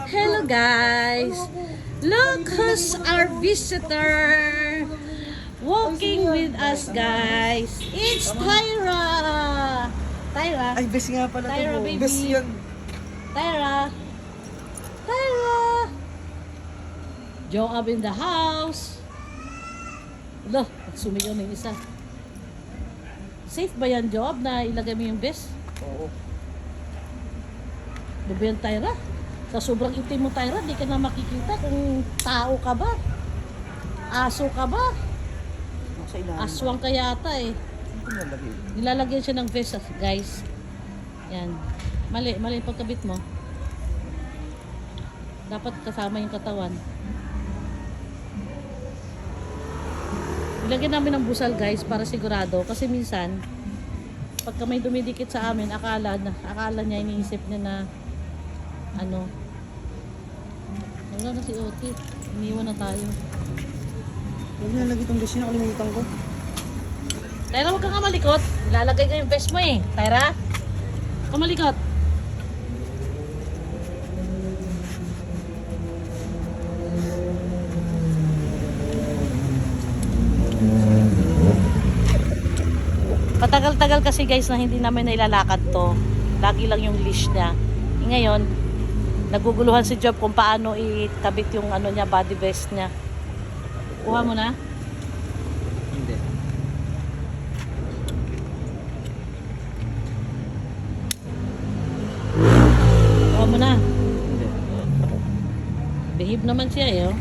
Hello guys! Look who's our visitor! Walking with us guys! It's Tyra! Tyra! Ay, best nga pala Tyra, to. baby. Best yun. Tyra! Tyra! Joab in the house! Alo, sumigaw na yung isa. Safe ba yan, Joab, na ilagay mo yung best? Oo. Ano ba yan, Tyra? Sa sobrang itim mo, Tyra, di ka na makikita kung tao ka ba? Aso ka ba? Nasa ilalim. Aswang ka yata eh. Ito nalagay. Nilalagyan siya ng vest, guys. Yan. Mali yung pagkabit mo. Dapat kasama yung katawan. Ilagyan namin ng busal, guys, para sigurado. Kasi minsan, pagka may dumidikit sa amin, akala niya, iniisip niya na ano, wala na si Oti. Iniwan na tayo. Huwag nalagay itong best niya. Nakalimutan ko. Tyra, huwag kang kamalikot. Ilalagay ko yung vest mo eh. Tyra, kamalikot. Patagal-tagal kasi guys na hindi namin nailalakad to. Lagi lang yung leash niya. Ngayon, naguguluhan si Job kung paano itabit yung ano niya, body vest niya. Kuha mo na? Hindi. Kuha mo na. Hindi. Behave naman siya eh. Oh.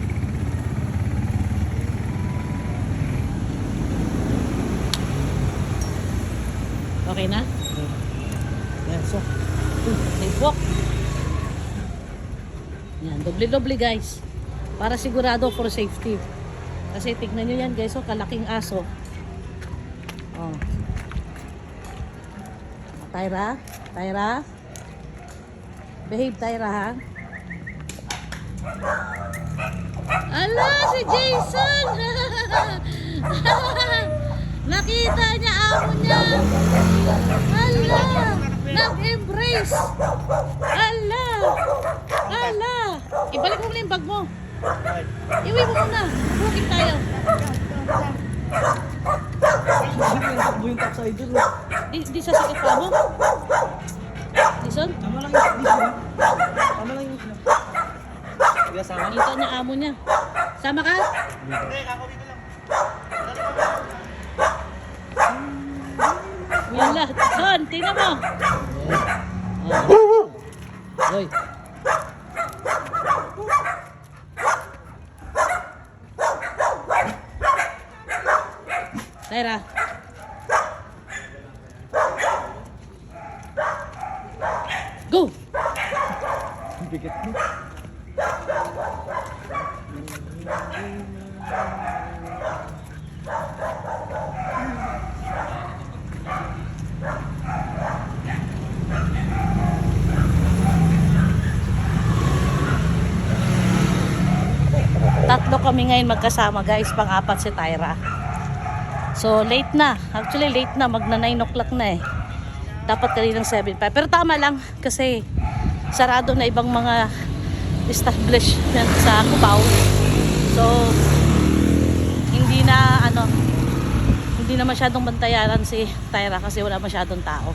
Okay na? Yan, so. Libok. Yan, doble-doble guys. Para sigurado for safety. Kasi tignan nyo yan guys, oh, kalaking aso. Oh. Tyra? Tyra? Behave, Tyra, ha? Ala, si Jason! Nakita niya amo niya! Ala! Nag-embrace! Ala! Ala! Ibalik mo muna yung bag mo. Iwi mo muna. Booking tayo. Takbo yung top side dun. Di sa sakit pa mo? Jason? Tama lang yung best niya. Tama lang yung best niya. Hindi ka sama? Nakita niya amo niya. Sama ka? Hindi, ako dito lang. Wala. Son, tingnan mo. Oh. Hoy. Tyra. Go! Ang bigat mo. Tatlo kami ngayon magkasama guys, pang-apat si Tyra. So late na, actually late na, magna 9 o'clock na eh. Dapat kaninang 7:05. Pero tama lang kasi sarado na ibang mga establishment sa Cubao. So hindi na masyadong bantayaran si Tyra kasi wala masyadong tao.